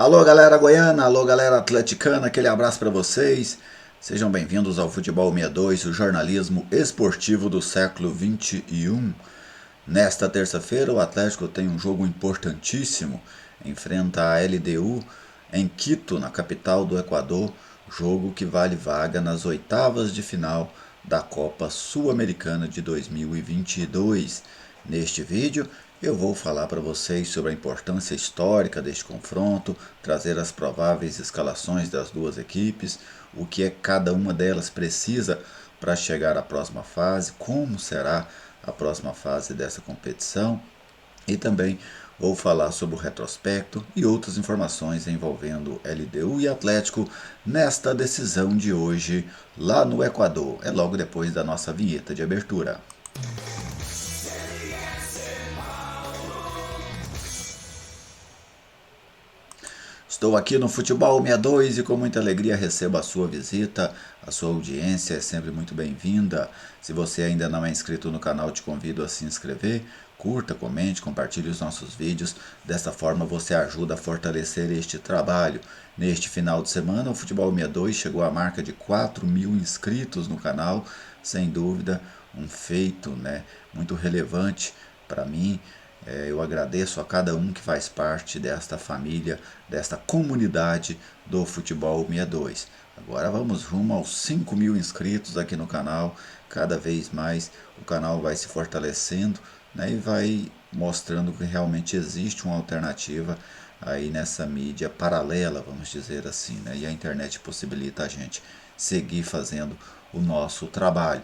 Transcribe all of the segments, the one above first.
Alô galera goiana, alô galera atleticana, aquele abraço para vocês. Sejam bem-vindos ao Futebol 62, o jornalismo esportivo do século 21. Nesta terça-feira, o Atlético tem um jogo importantíssimo. Enfrenta a LDU em Quito, na capital do Equador, jogo que vale vaga nas oitavas de final da Copa Sul-Americana de 2022. Neste vídeo, eu vou falar para vocês sobre a importância histórica deste confronto, trazer as prováveis escalações das duas equipes, o que é cada uma delas precisa para chegar à próxima fase, como será a próxima fase dessa competição e também vou falar sobre o retrospecto e outras informações envolvendo LDU e Atlético nesta decisão de hoje lá no Equador. É logo depois da nossa vinheta de abertura. Estou aqui no Futebol 62 e com muita alegria recebo a sua visita, a sua audiência é sempre muito bem-vinda. Se você ainda não é inscrito no canal, te convido a se inscrever, curta, comente, compartilhe os nossos vídeos. Desta forma você ajuda a fortalecer este trabalho. Neste final de semana, o Futebol 62 chegou à marca de 4.000 inscritos no canal, sem dúvida um feito, muito relevante para mim. Eu agradeço a cada um que faz parte desta família, desta comunidade do Futebol 62. Agora vamos rumo aos 5.000 inscritos aqui no canal. Cada vez mais o canal vai se fortalecendo, e vai mostrando que realmente existe uma alternativa aí nessa mídia paralela, vamos dizer assim. E a internet possibilita a gente seguir fazendo o nosso trabalho.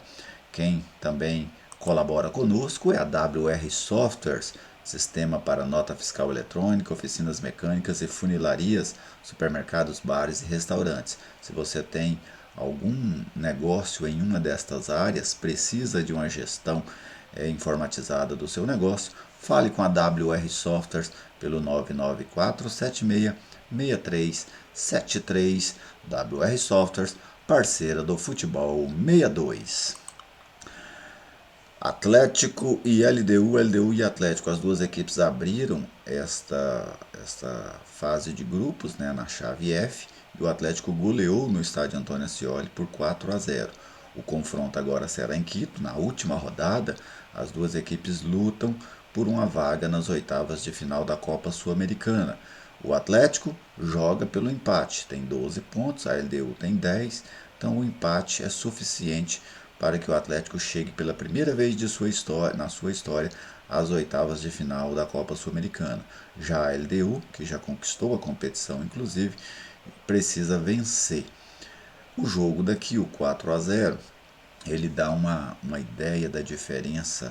Quem também colabora conosco é a WR Softwares, sistema para nota fiscal eletrônica, oficinas mecânicas e funilarias, supermercados, bares e restaurantes. Se você tem algum negócio em uma destas áreas, precisa de uma gestão informatizada do seu negócio, fale com a WR Softwares pelo 994766373. WR Softwares, parceira do Futebol 62. Atlético e LDU, LDU e Atlético, as duas equipes abriram esta fase de grupos, na chave F, e o Atlético goleou no estádio Antônio Ascioli por 4-0. O confronto agora será em Quito, na última rodada. As duas equipes lutam por uma vaga nas oitavas de final da Copa Sul-Americana. O Atlético joga pelo empate, tem 12 pontos, a LDU tem 10, então o empate é suficiente para que o Atlético chegue pela primeira vez na sua história às oitavas de final da Copa Sul-Americana. Já a LDU, que já conquistou a competição inclusive, precisa vencer. O jogo daqui, o 4-0, ele dá uma ideia da diferença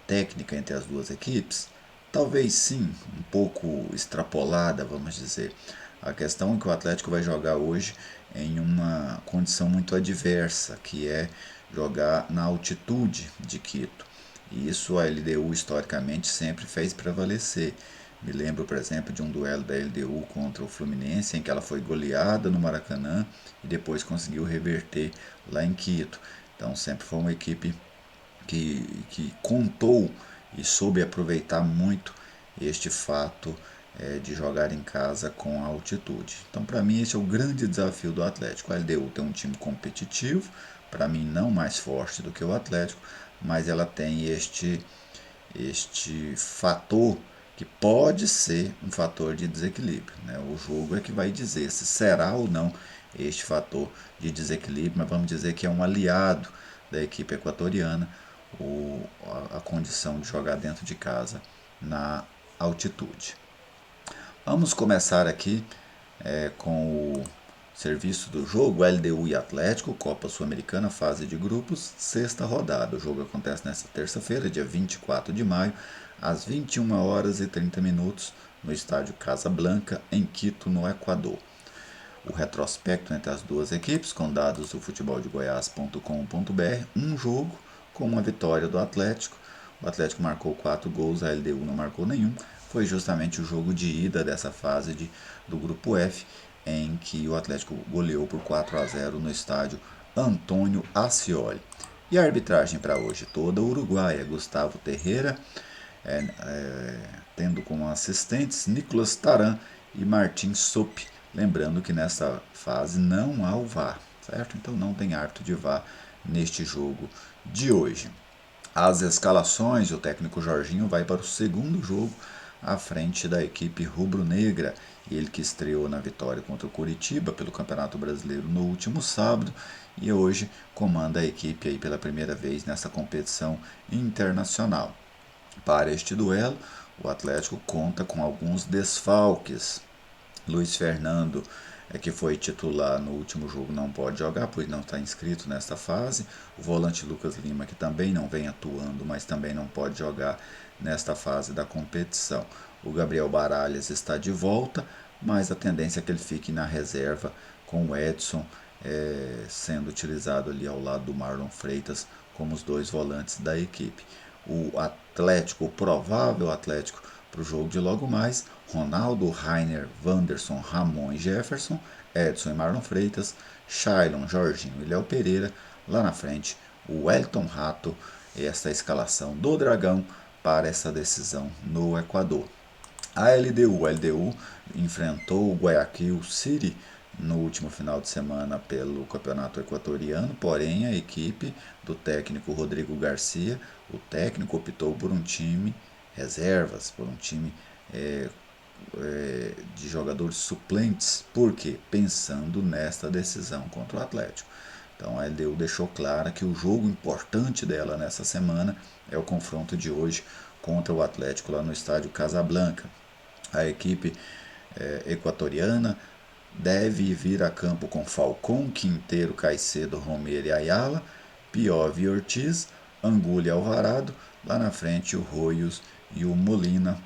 técnica entre as duas equipes? Talvez sim, um pouco extrapolada, vamos dizer. A questão é que o Atlético vai jogar hoje em uma condição muito adversa, que é jogar na altitude de Quito. E isso a LDU historicamente sempre fez prevalecer. Me lembro, por exemplo, de um duelo da LDU contra o Fluminense, em que ela foi goleada no Maracanã e depois conseguiu reverter lá em Quito. Então sempre foi uma equipe que contou e soube aproveitar muito este fato de jogar em casa com a altitude. Então, para mim, esse é o grande desafio do Atlético. A LDU tem um time competitivo, para mim não mais forte do que o Atlético, mas ela tem este fator que pode ser um fator de desequilíbrio. O jogo é que vai dizer se será ou não este fator de desequilíbrio, mas vamos dizer que é um aliado da equipe equatoriana a condição de jogar dentro de casa na altitude. Vamos começar aqui com o serviço do jogo, LDU e Atlético, Copa Sul-Americana, fase de grupos, sexta rodada. O jogo acontece nesta terça-feira, dia 24 de maio, às 21h30, no estádio Casablanca, em Quito, no Equador. O retrospecto entre as duas equipes, com dados do futeboldegoias.com.br, um jogo com uma vitória do Atlético. O Atlético marcou 4 gols, a LDU não marcou nenhum. Foi justamente o jogo de ida dessa fase do grupo F, em que o Atlético goleou por 4-0 no estádio Antônio Ascioli. E a arbitragem para hoje toda uruguaia, Gustavo Terreira tendo como assistentes Nicolas Taran e Martin Sop. Lembrando que nessa fase não há o VAR, certo? Então não tem árbitro de VAR neste jogo de hoje. As escalações, o técnico Jorginho vai para o segundo jogo à frente da equipe rubro-negra. Ele que estreou na vitória contra o Coritiba pelo Campeonato Brasileiro no último sábado e hoje comanda a equipe aí pela primeira vez nessa competição internacional. Para este duelo, o Atlético conta com alguns desfalques. Luiz Fernando, que foi titular no último jogo, não pode jogar, pois não está inscrito nesta fase. O volante Lucas Lima, que também não vem atuando, mas também não pode jogar nesta fase da competição. O Gabriel Baralhas está de volta, mas a tendência é que ele fique na reserva com o Edson sendo utilizado ali ao lado do Marlon Freitas como os dois volantes da equipe. O Atlético, o provável Atlético para o jogo de logo mais: Ronaldo, Rainer, Wanderson, Ramon e Jefferson, Edson e Marlon Freitas, Shailon, Jorginho e Léo Pereira. Lá na frente, o Wellington Rato. Esta é a escalação do Dragão para essa decisão no Equador. A LDU enfrentou o Guayaquil City no último final de semana pelo Campeonato Equatoriano, porém a equipe do técnico Rodrigo Garcia, o técnico optou por um time reservas, por um time de jogadores suplentes, porque pensando nesta decisão contra o Atlético. Então a LDU deixou clara que o jogo importante dela nessa semana é o confronto de hoje contra o Atlético lá no estádio Casablanca. A equipe equatoriana deve vir a campo com Falcão, Quinteiro, Caicedo, Romero e Ayala, Piove e Ortiz, Angulo e Alvarado, lá na frente o Royos e o Molina.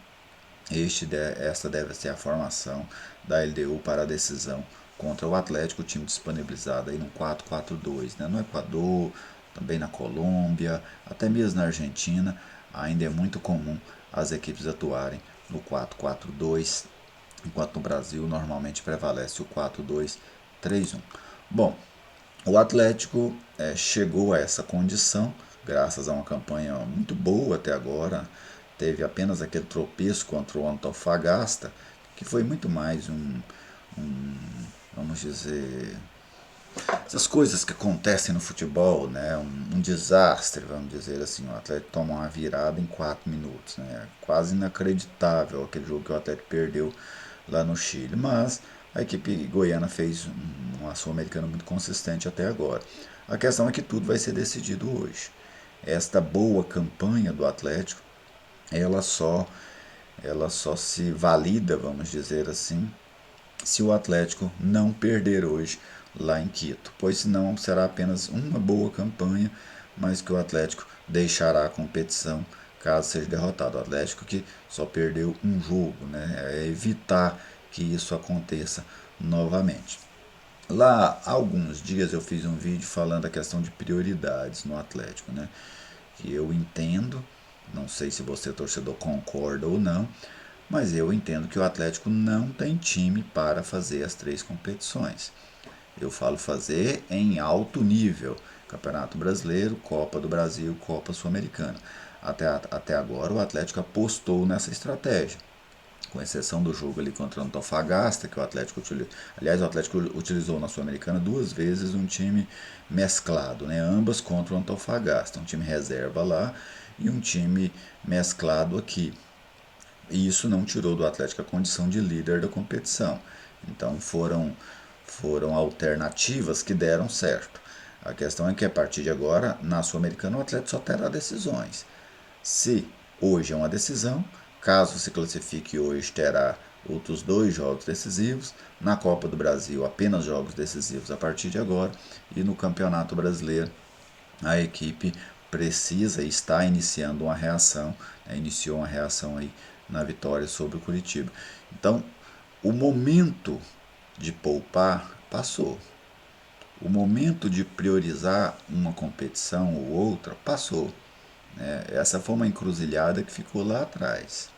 Esta deve ser a formação da LDU para a decisão contra o Atlético, o time disponibilizado aí no 4-4-2, né? No Equador, também na Colômbia, até mesmo na Argentina, ainda é muito comum as equipes atuarem no 4-4-2, enquanto no Brasil normalmente prevalece o 4-2-3-1. Bom, o Atlético chegou a essa condição graças a uma campanha muito boa até agora. Teve apenas aquele tropeço contra o Antofagasta, que foi muito mais vamos dizer, essas coisas que acontecem no futebol, né? Um desastre, vamos dizer assim. O Atlético toma uma virada em 4 minutos, né? Quase inacreditável aquele jogo que o Atlético perdeu lá no Chile. Mas a equipe goiana fez uma Sul-Americana muito consistente até agora. A questão é que tudo vai ser decidido hoje. Esta boa campanha do Atlético, ela só se valida, vamos dizer assim, se o Atlético não perder hoje lá em Quito, pois senão será apenas uma boa campanha, mas que o Atlético deixará a competição caso seja derrotado. O Atlético que só perdeu um jogo, né? É evitar que isso aconteça novamente. Lá há alguns dias eu fiz um vídeo falando da questão de prioridades no Atlético, né? Que eu entendo, não sei se você torcedor concorda ou não, mas eu entendo que o Atlético não tem time para fazer as 3 competições. Eu falo fazer em alto nível: Campeonato Brasileiro, Copa do Brasil, Copa Sul-Americana. Até agora o Atlético apostou nessa estratégia, com exceção do jogo ali contra o Antofagasta, que o Atlético utilizou. Aliás, o Atlético utilizou na Sul-Americana 2 vezes um time mesclado, né? Ambas contra o Antofagasta, um time reserva lá e um time mesclado aqui. E isso não tirou do Atlético a condição de líder da competição. Então foram alternativas que deram certo. A questão é que a partir de agora, na Sul-Americana, o Atlético só terá decisões. Se hoje é uma decisão, caso se classifique hoje, terá outros 2 jogos decisivos. Na Copa do Brasil, apenas jogos decisivos a partir de agora. E no Campeonato Brasileiro, a equipe precisa e está iniciando uma reação, né? Iniciou uma reação aí na vitória sobre o Curitiba. Então, o momento de poupar passou. O momento de priorizar uma competição ou outra passou. Essa foi uma encruzilhada que ficou lá atrás.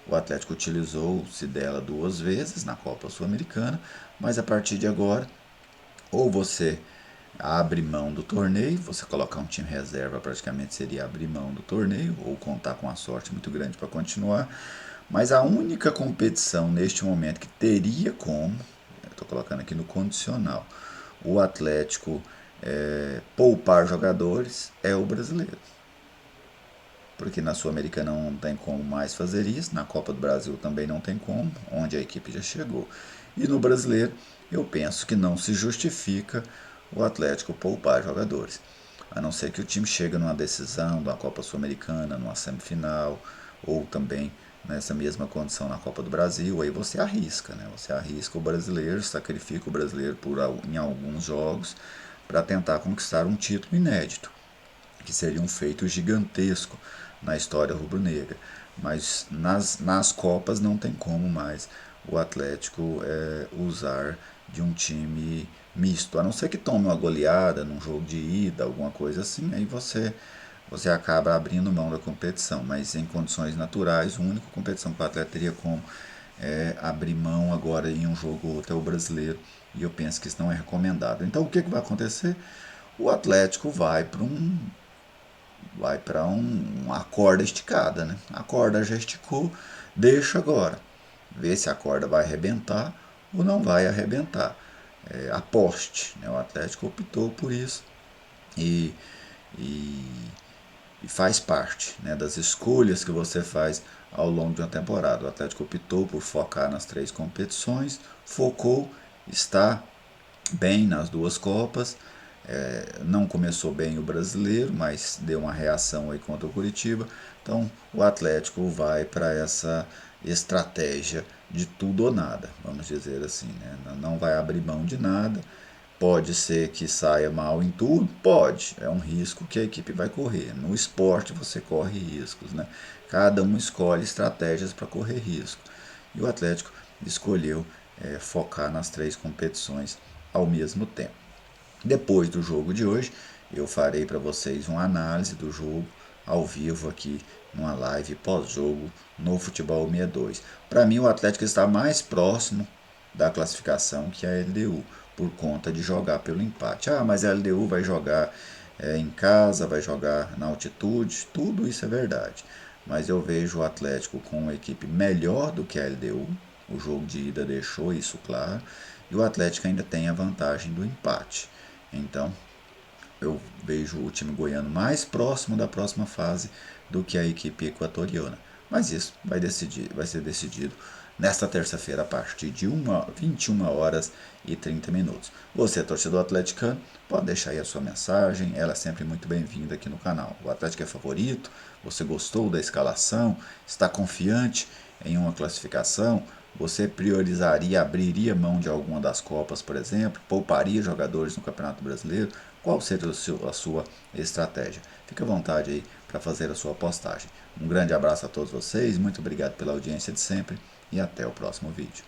O Atlético utilizou-se dela 2 vezes na Copa Sul-Americana, mas a partir de agora, ou você abre mão do torneio. Você colocar um time reserva praticamente seria abrir mão do torneio ou contar com uma sorte muito grande para continuar. Mas a única competição neste momento que teria como, estou colocando aqui no condicional, o Atlético poupar jogadores é o brasileiro. Porque na Sul-Americana não tem como mais fazer isso, na Copa do Brasil também não tem como, onde a equipe já chegou. E no brasileiro, eu penso que não se justifica o Atlético poupar jogadores. A não ser que o time chegue numa decisão da Copa Sul-Americana, numa semifinal, ou também nessa mesma condição na Copa do Brasil, aí você arrisca, né? Você arrisca o brasileiro, sacrifica o brasileiro em alguns jogos para tentar conquistar um título inédito, que seria um feito gigantesco na história rubro-negra. Mas nas Copas não tem como mais o Atlético usar de um time misto. A não ser que tome uma goleada num jogo de ida, alguma coisa assim, aí você acaba abrindo mão da competição. Mas em condições naturais, a única competição que o Atlético teria como abrir mão agora em um jogo ou outro é o brasileiro. E eu penso que isso não é recomendado. Então o que vai acontecer? O Atlético uma corda esticada, né? A corda já esticou, deixa agora. Ver se a corda vai arrebentar ou não vai arrebentar. Aposte, né? O Atlético optou por isso e, e, e faz parte, né, das escolhas que você faz ao longo de uma temporada. O Atlético optou por focar nas 3 competições, focou, está bem nas 2 Copas. Não começou bem o brasileiro, mas deu uma reação aí contra o Curitiba. Então o Atlético vai para essa estratégia de tudo ou nada, vamos dizer assim, né? Não vai abrir mão de nada. Pode ser que saia mal em tudo? Pode. É um risco que a equipe vai correr. No esporte você corre riscos, né? Cada um escolhe estratégias para correr risco. E o Atlético escolheu focar nas 3 competições ao mesmo tempo. Depois do jogo de hoje, eu farei para vocês uma análise do jogo ao vivo aqui numa live pós-jogo no Futebol 62. Para mim, o Atlético está mais próximo da classificação que a LDU, por conta de jogar pelo empate. Ah, mas a LDU vai jogar em casa, vai jogar na altitude, tudo isso é verdade. Mas eu vejo o Atlético com uma equipe melhor do que a LDU, o jogo de ida deixou isso claro, e o Atlético ainda tem a vantagem do empate. Então, eu vejo o time goiano mais próximo da próxima fase do que a equipe equatoriana. Mas isso vai ser decidido nesta terça-feira a partir de 21 horas e 30 minutos. Você, torcedor atleticano, pode deixar aí a sua mensagem, ela é sempre muito bem-vinda aqui no canal. O Atlético é favorito? Você gostou da escalação? Está confiante em uma classificação? Você priorizaria, abriria mão de alguma das Copas, por exemplo? Pouparia jogadores no Campeonato Brasileiro? Qual seria a sua estratégia? Fique à vontade aí para fazer a sua postagem. Um grande abraço a todos vocês, muito obrigado pela audiência de sempre e até o próximo vídeo.